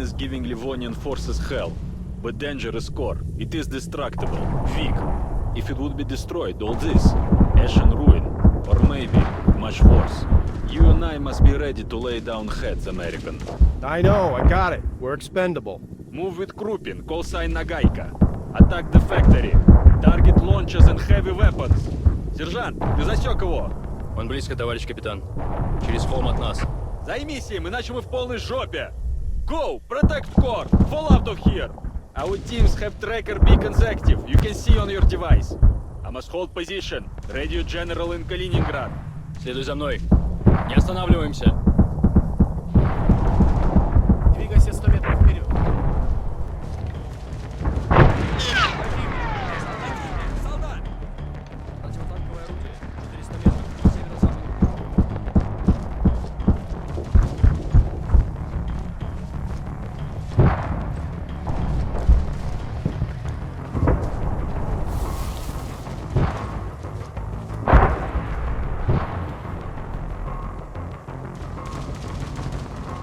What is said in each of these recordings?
is giving Livonian forces hell. But dangerous core. It is destructible. Weak. If it would be destroyed, all this. Ash and ruin. Or maybe, much worse. You and I must be ready to lay down heads, American. I know, I got it. We're expendable. Move with Krupin, call sign Nagайка. Attack the factory. Target launchers and heavy weapons. Сержант, ты засек его? Он близко, товарищ капитан. Через холм от нас. Займись им, иначе мы в полной жопе. Go! Protect core! Fall out of here! Our teams have tracker beacons active. You can see on your device. I must hold position. Radio General in Kaliningrad. Следуй за мной. Не останавливаемся. Двигайся 100 метров вперед. Солдат! Противотанковое орудие. 400 метров. Северо-запад.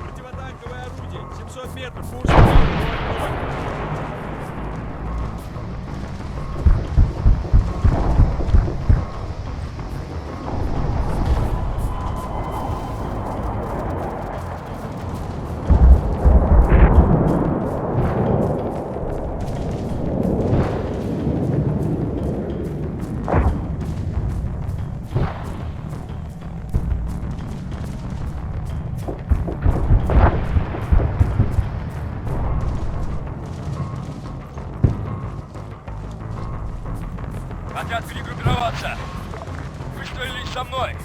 Противотанковое орудие. 700 метров. Курс. Хотят перегруппироваться. Выстроились со мной.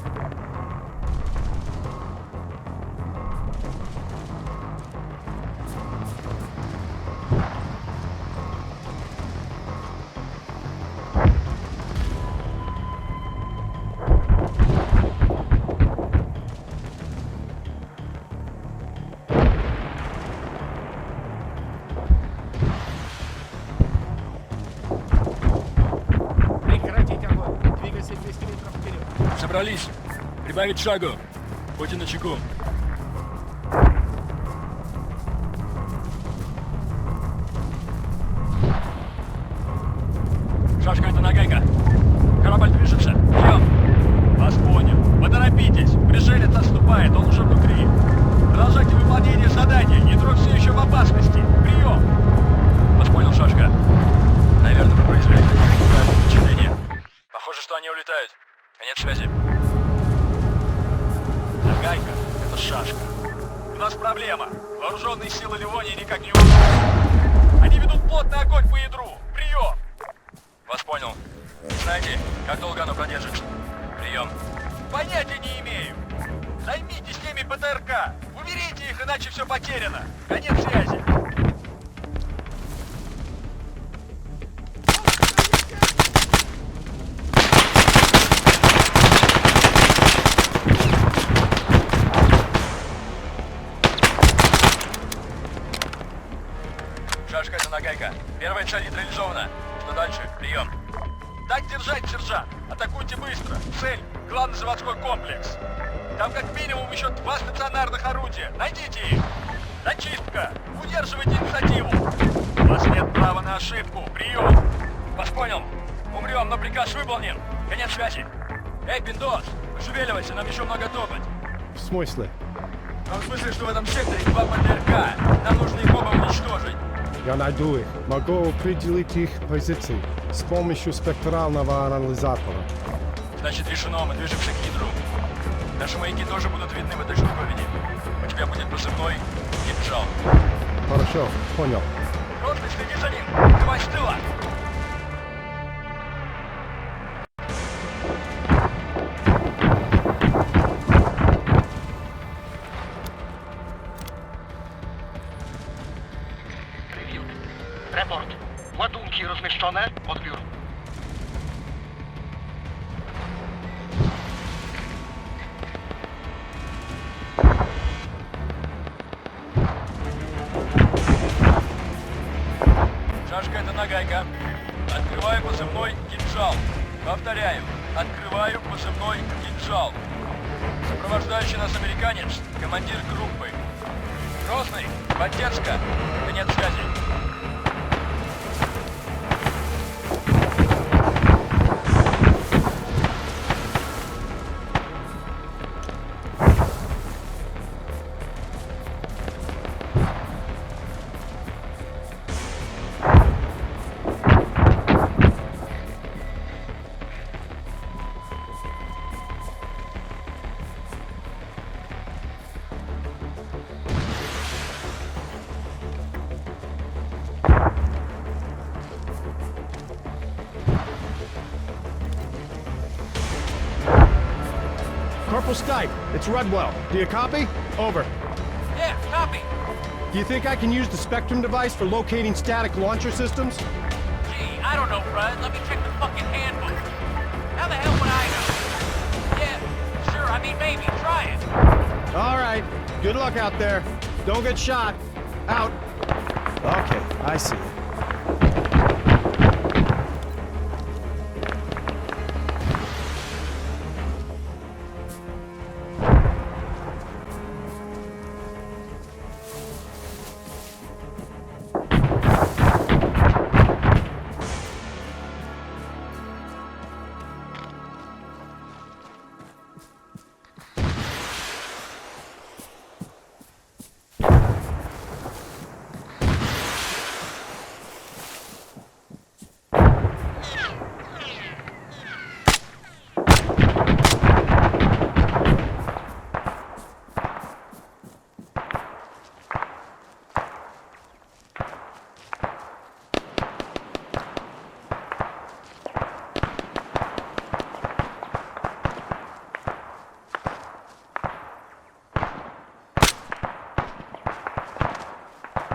Прекратить огонь. Двигайся 200 метров вперед. Собрались. Прибавить шагу. Будьте начеку. Шашка, это Нагайка. Корабль движется. Прием. Вас понял. Поторопитесь. Пришелец отступает, он уже внутри. Продолжайте выполнение задания. Ядро все еще в опасности. Прием. Вас понял, Шашка. Наверное, вы произвели какое-то впечатление. Похоже, что они улетают. Конец связи. Нагайка — это шашка. У нас проблема. Вооруженные силы Ливонии никак не удерживают. Они ведут плотный огонь по ядру. Прием. Вас понял. Знаете, как долго оно продержится? Прием. Понятия не имею. Займитесь теми ПТРК. Уберите их, иначе все потеряно. Конец связи. Шашка, это Нагайка. Первая цель нейтрализована. Что дальше? Прием. Так держать, сержант. Атакуйте быстро. Цель — главный заводской комплекс. Там как минимум еще 2 стационарных орудия. Найдите их. Зачистка. Удерживайте инициативу. У вас нет права на ошибку. Прием. Вас понял. Умрем, но приказ выполнен. Конец связи. Эй, Пиндос, пошевеливайся, нам еще много топать. В смысле? Ну, в смысле, что в этом секторе 2 ПТРК. Нам нужно их оба уничтожить. Я найду их. Могу определить их позиции с помощью спектрального анализатора. Значит, решено, мы движемся к ядру. Наши маяки тоже будут видны в этой штуковине. У тебя будет позывной «Кинжал». Хорошо, понял. Просто следи за ним. Прикрывай с тыла. Report. Ładunki rozmieszczone? Odbiór. Шашка, это Нагайка. Открываю позывной «Кинжал». Повторяю. Открываю позывной «Кинжал». Сопровождающий нас американец, командир группы. Грозный, поддержка. Да нет связи. Corporal Skype, it's Rudwell. Do you copy? Over. Yeah, copy. Do you think I can use the Spectrum device for locating static launcher systems? Gee, I don't know, Fred. Let me check the fucking handbook. How the hell would I know? Yeah, sure, I mean maybe. Try it. All right. Good luck out there. Don't get shot. Out. Okay, I see.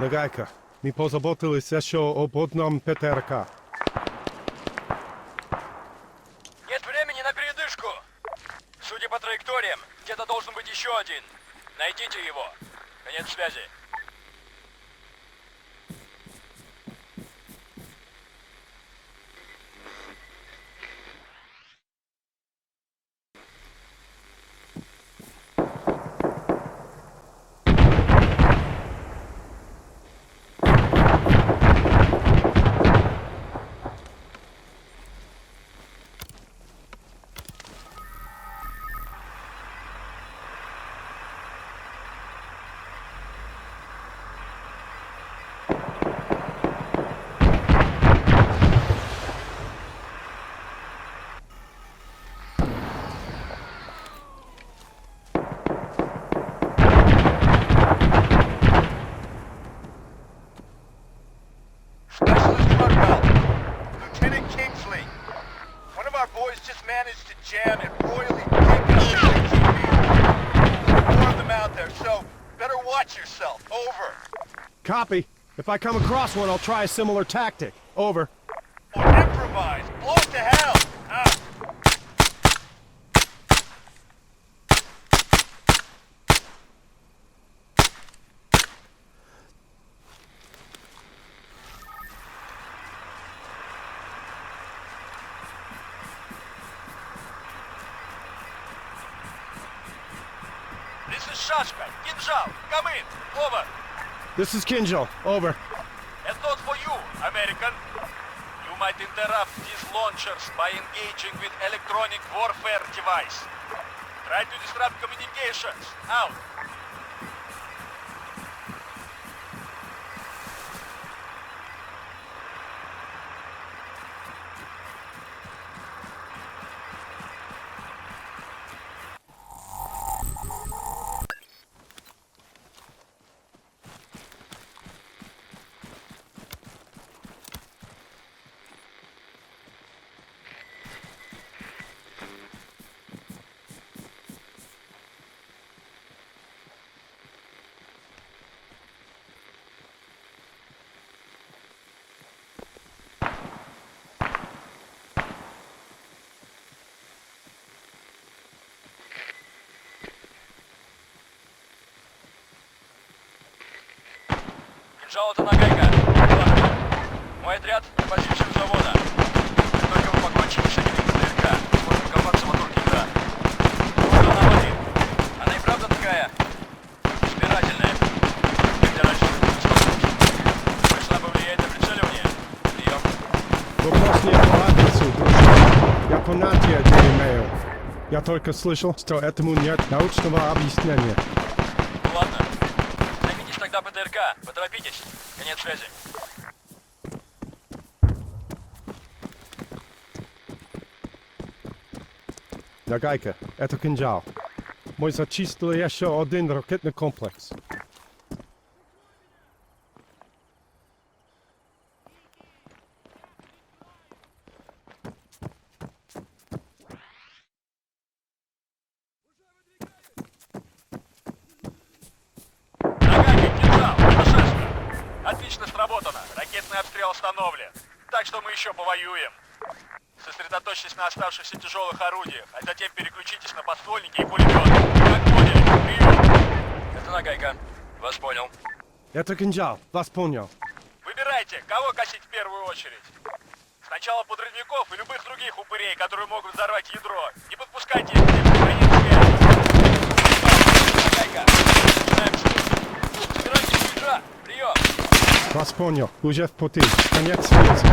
Нагайка, ми позаботились ще об одном ПТРК. Нет времени на передышку. Судя по траекториям, где-то должен быть еще один. Найдите его. Конец связи. Managed to jam and royally pick up the ATV. More of them out there, so better watch yourself. Over. Copy. If I come across one, I'll try a similar tactic. Over. Or improvise. Blow it to hell. Out. This is Shashka. Kinjal, come in. Over. This is Kinjal. Over. And not for you, American. You might interrupt these launchers by engaging with electronic warfare device. Try to disrupt communications. Out. Кинжал — это нагайка. Мой отряд — позиция завода. Как только вы покончите с этим ПТРК, можно копаться вокруг гидра. Вот она один. Она и правда такая избирательная. понятия не имею. Я только слышал, что этому нет научного объяснения. Ну ладно. Займитесь тогда ПТРК. Поторопитесь. Конец связи. Нагайка, это кинжал. Мы зачистили еще один ракетный комплекс. Нагайка, кинжал, путешествие. Отлично сработано. Ракетный обстрел установлен. Так что мы еще повоюем. Сосредоточьтесь на оставшихся тяжелых орудиях, а затем переключитесь на подствольники и пулеметы. Как поняли? Прием! Это Нагайка. Вас понял. Это кинжал, вас понял. Выбирайте, кого косить в первую очередь. Сначала подрывников и любых других упырей, которые могут взорвать ядро. Не подпускайте их к конец связи. Нагайка. Начинаем слушать. Собирайтесь, Джа. Прием. Вас понял, уже в пути. Конец связи.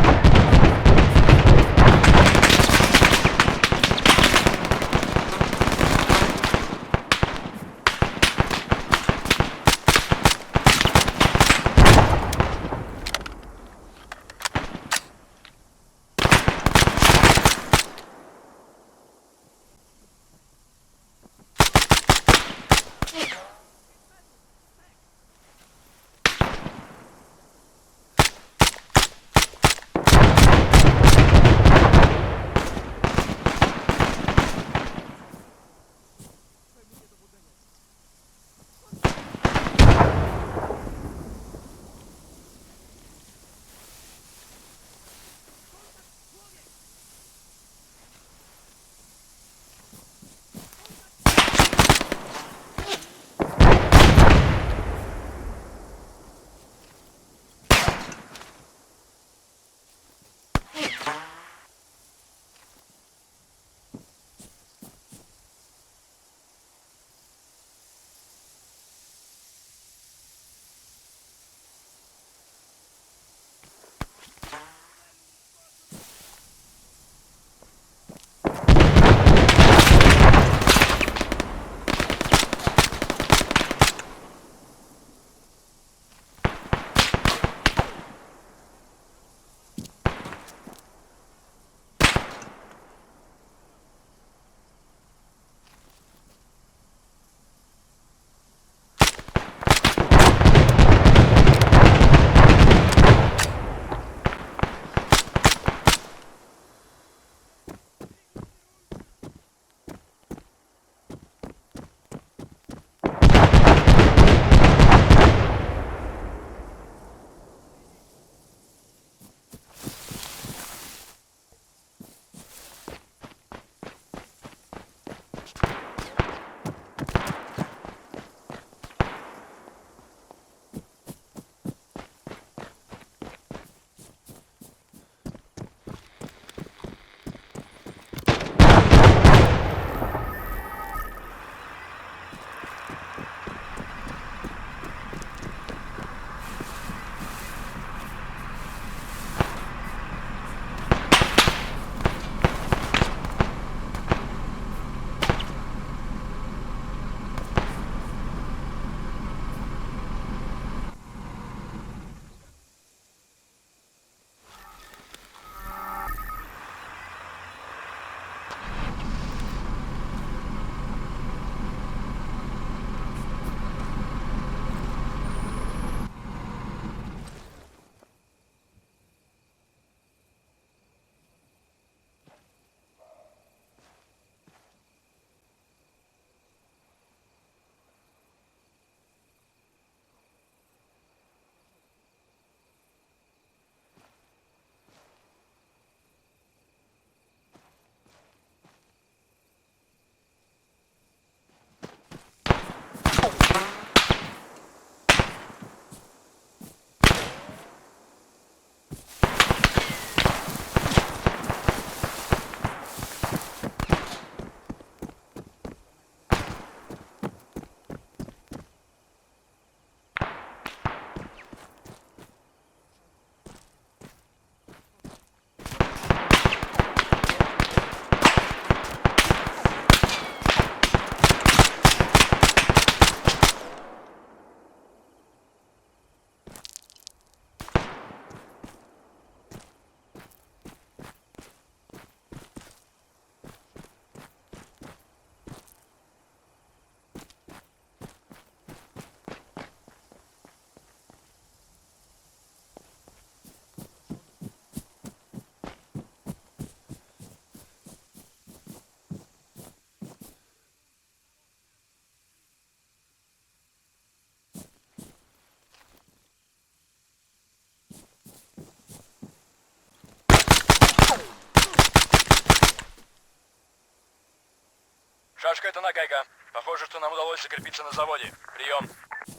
Шашка, это нагайка. Похоже, что нам удалось закрепиться на заводе. Прием.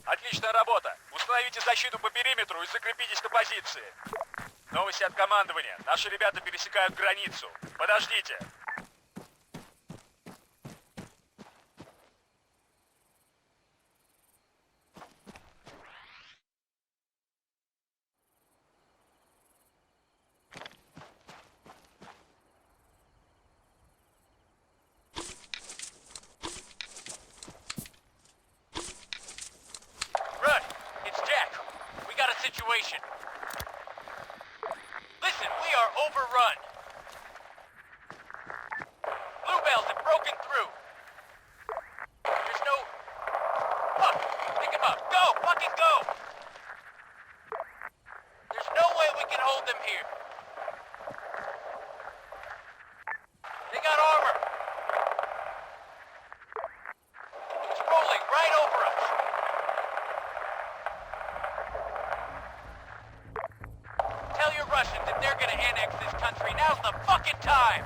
Отличная работа. Установите защиту по периметру и закрепитесь на позиции. Новости от командования. Наши ребята пересекают границу. Подождите. Rush, it's Jack. We got a situation. Listen, we are overrun. Bluebells have broken through. There's no... Fuck! Pick him up. Go! Fucking go! There's no way we can hold them here. They got armor. It's rolling right over us. Tell your Russians if they're gonna annex this country, now's the fucking time!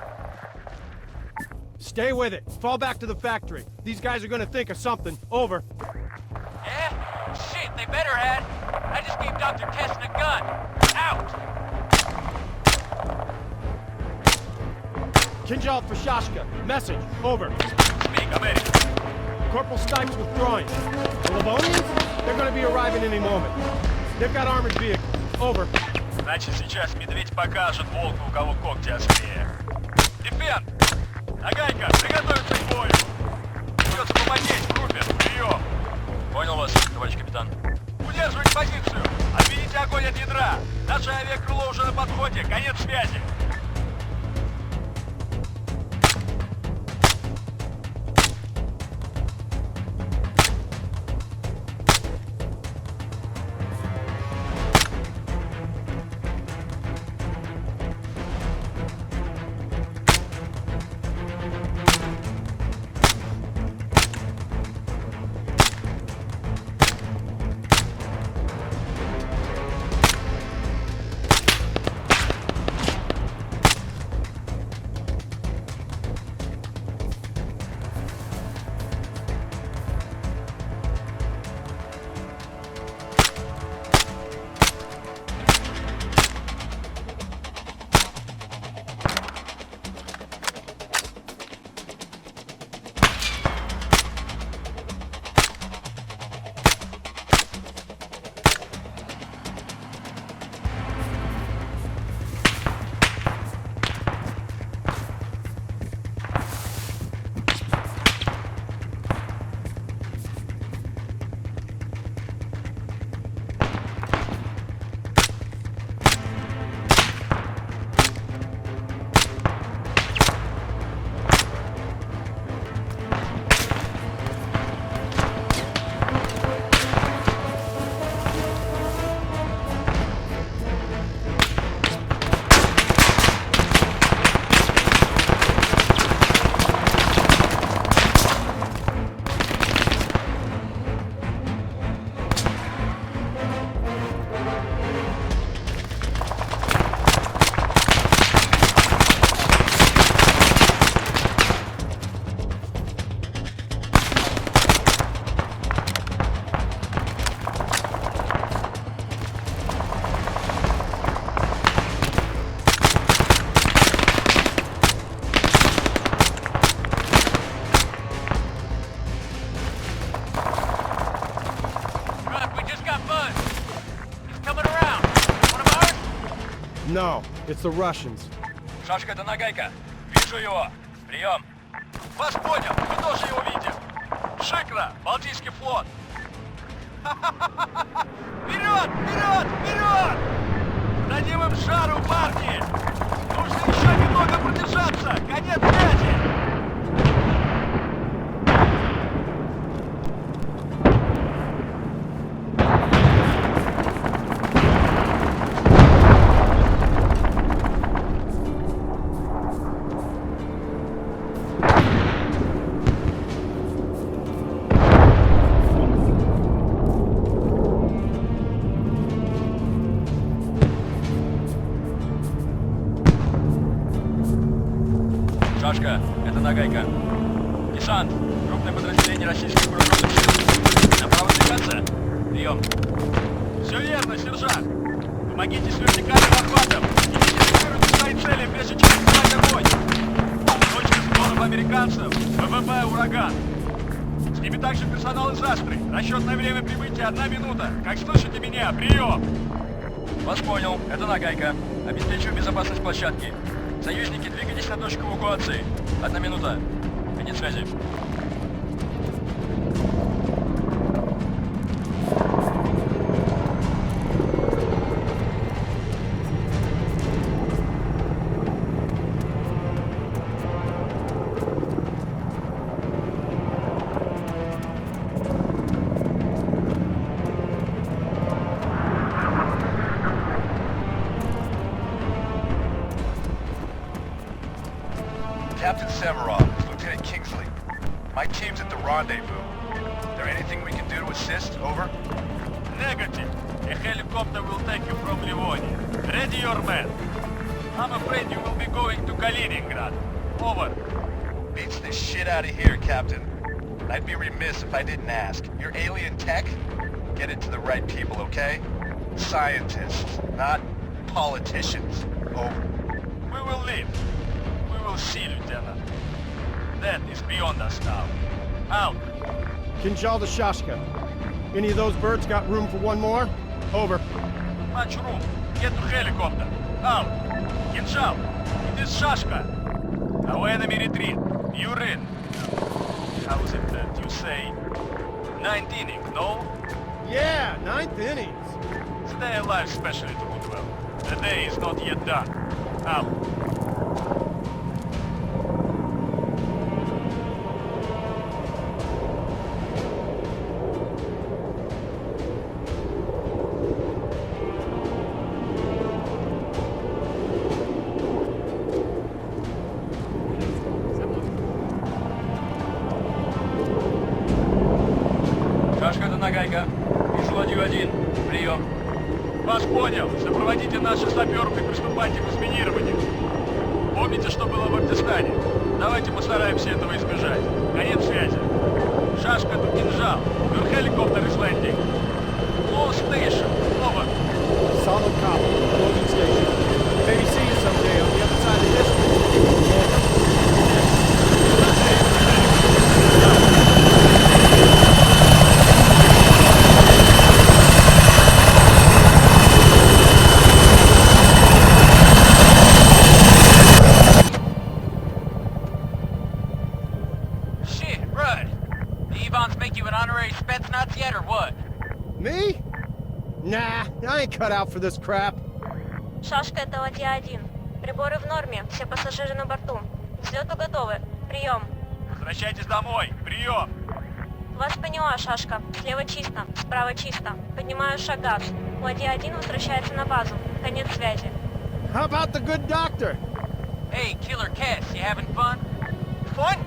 Stay with it. Fall back to the factory. These guys are gonna think of something. Over. Yeah? Shit, they better had. I just gave Dr. Tesson a gun. Out! Kinjal for Shashka. Message. Over. Speak, I'm Eddie. Corporal Stipes withdrawing. The Livonians? They're gonna be arriving any moment. They've got armored vehicles. Over. Значит, сейчас медведь покажет волку, у кого когти острее. Дефен! Нагайка, приготовиться к бою! Придется помогать, Рупер, прием! Понял вас, товарищ капитан. Удерживать позицию! Отведите огонь от ядра! Наше авиакрыло уже на подходе, конец связи! No, it's the Russians. Шашка, это нагайка. Вижу его. Прием. Вас понял, мы тоже его видим. Шикра, Балтийский флот. Вперед, вперед, вперед! Дадим им жару, парни! Нужно еще немного продержаться! Конец связи! Шашка, это нагайка. Десант. Крупное подразделение российских вооруженных сил. Направо двигаться. Прием. Все верно, сержант. Помогите с вертикальным охватом. И фиксируйте свои цели, прежде чем открывать огонь. Точка сбора американцев. ВВП «Ураган». С ними также персонал из Астры. Расчетное время прибытия 1 минута. Как слышите меня? Прием! Вас понял. Это нагайка. Обеспечиваю безопасность площадки. Союзники, двигайтесь на точку эвакуации. 1 минута. Конец связи. Captain Severov, it's Lieutenant Kingsley. My team's at the rendezvous. Is there anything we can do to assist? Over? Negative. A helicopter will take you from Livonia. Ready your men. I'm afraid you will be going to Kaliningrad. Over. Beats the shit out of here, Captain. I'd be remiss if I didn't ask. Your alien tech? Get it to the right people, okay? Scientists, not politicians. Over. We will leave. We will see, Lieutenant. That is beyond us now. Out. Kinjal to Shashka. Any of those birds got room for one more? Over. Much room. Get to helicopter. Out. Kinjal, it is Shashka. Our enemy retreat. You're in. How is it that you say 9th inning, no? Yeah, 9th innings. Stay alive, Specialist Rudwell. The day is not yet done. Out. Шашка до нагайка. Вижу ладью 1. Прием. Вас понял. Сопроводите наших саперов и приступайте к разминированию. Помните, что было в Афганистане? Давайте постараемся этого избежать. Конец связи. Шашка to Кинжал. Your helicopter is landing. All station. Over. Solid copy. Closing station. Maybe see you someday on the other side of history. Shit, Rudd. The Evans make you an honorary Spetsnaz yet or what? Me? Nah, I ain't cut out for this crap. Шашка, это ладья 1. Приборы в норме, все пассажиры на борту. К взлету готовы. Прием. Возвращайтесь домой. Прием. Вас поняла, Шашка. Слева чисто, справа чисто. Поднимаю шагас. Ладья 1 возвращается на базу. Конец связи. How about the good doctor? Hey, Killer Cass, you having fun? Fun?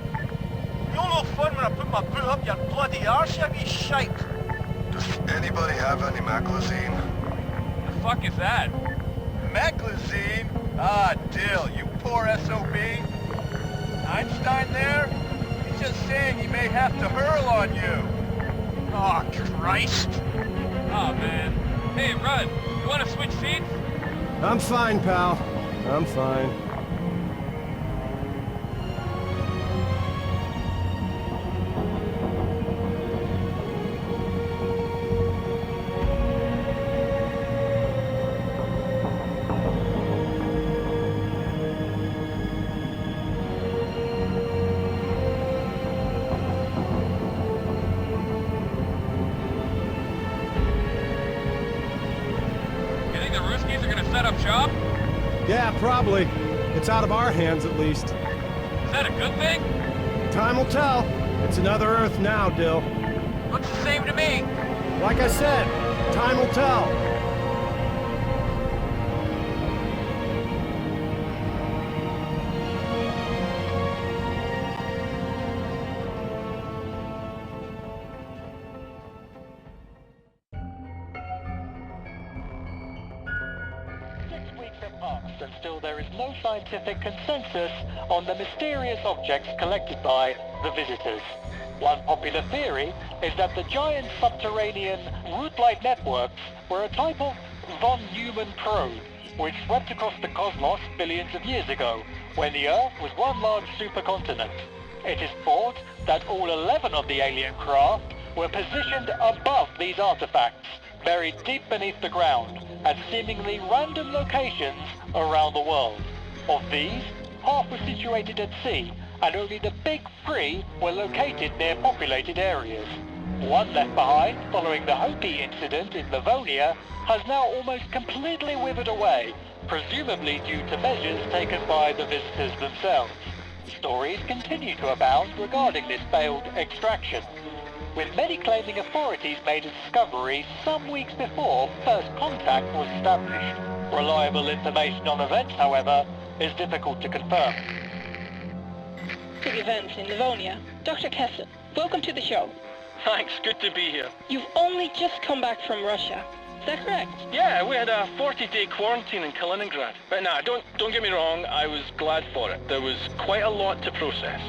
You no fun when I put my boot up your bloody arse, you shite. Does anybody have any maclazine? The fuck is that? Maclazine? Ah, Dill, you poor SOB. Einstein there? He's just saying he may have to hurl on you. Oh, Christ. Oh man. Hey, Rudd, you wanna switch seats? I'm fine, pal. I'm fine. You think the Ruskies are gonna set up shop? Yeah, probably. It's out of our hands, at least. Is that a good thing? Time will tell. It's another Earth now, Dill. Looks the same to me. Like I said, time will tell. months and still there is no scientific consensus on the mysterious objects collected by the visitors. One popular theory is that the giant subterranean root-like networks were a type of von Neumann probe which swept across the cosmos billions of years ago, when the Earth was one large supercontinent. It is thought that all 11 of the alien craft were positioned above these artifacts, buried deep beneath the ground, at seemingly random locations around the world. Of these, half were situated at sea, and only the big 3 were located near populated areas. One left behind following the Hopi incident in Livonia has now almost completely withered away, presumably due to measures taken by the visitors themselves. Stories continue to abound regarding this failed extraction, with many claiming authorities made a discovery some weeks before first contact was established. Reliable information on events, however, is difficult to confirm. Big events in Livonia. Dr. Kessel, welcome to the show. Thanks, good to be here. You've only just come back from Russia. Is that correct? Yeah, we had a 40-day quarantine in Kaliningrad. But nah, don't get me wrong, I was glad for it. There was quite a lot to process.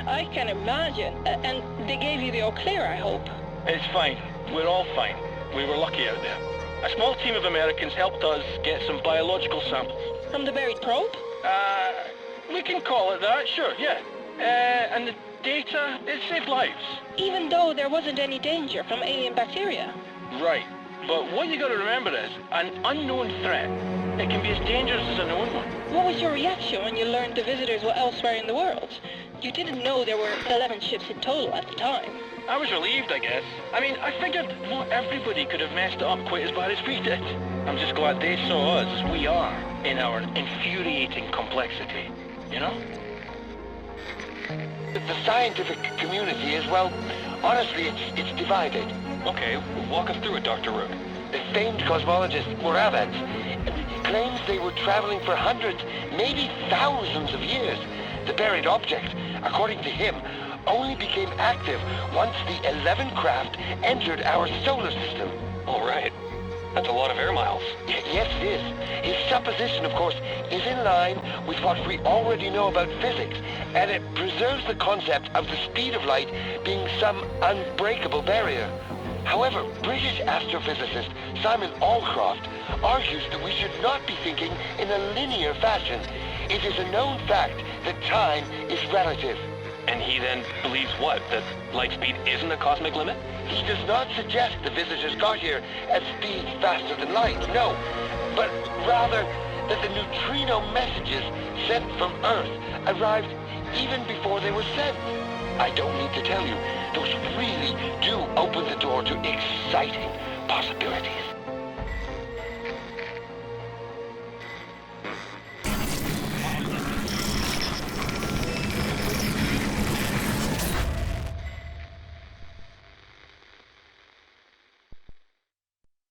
I can imagine. And they gave you the all clear, I hope. It's fine. We're all fine. We were lucky out there. A small team of Americans helped us get some biological samples. From the buried probe? We can call it that, sure, yeah. And the data, it saved lives. Even though there wasn't any danger from alien bacteria? Right. But what you gotta remember is, an unknown threat, it can be as dangerous as a known one. What was your reaction when you learned the visitors were elsewhere in the world? You didn't know there were 11 ships in total at the time. I was relieved, I guess. I mean, I figured not everybody could have messed it up quite as bad as we did. I'm just glad they saw us as we are, in our infuriating complexity, you know? The scientific community is, well, honestly, it's divided. Okay, walk us through it, Dr. Rook. The famed cosmologist Moravec claims they were traveling for hundreds, maybe thousands of years. The buried object, according to him, only became active once the 11 craft entered our solar system. All right. That's a lot of air miles. Yes, it is. His supposition, of course, is in line with what we already know about physics, and it preserves the concept of the speed of light being some unbreakable barrier. However, British astrophysicist Simon Allcroft argues that we should not be thinking in a linear fashion. It is a known fact that time is relative. And he then believes what? That light speed isn't a cosmic limit? He does not suggest the visitors got here at speeds faster than light, no. But rather that the neutrino messages sent from Earth arrived even before they were sent. I don't need to tell you, those really do open the door to exciting possibilities.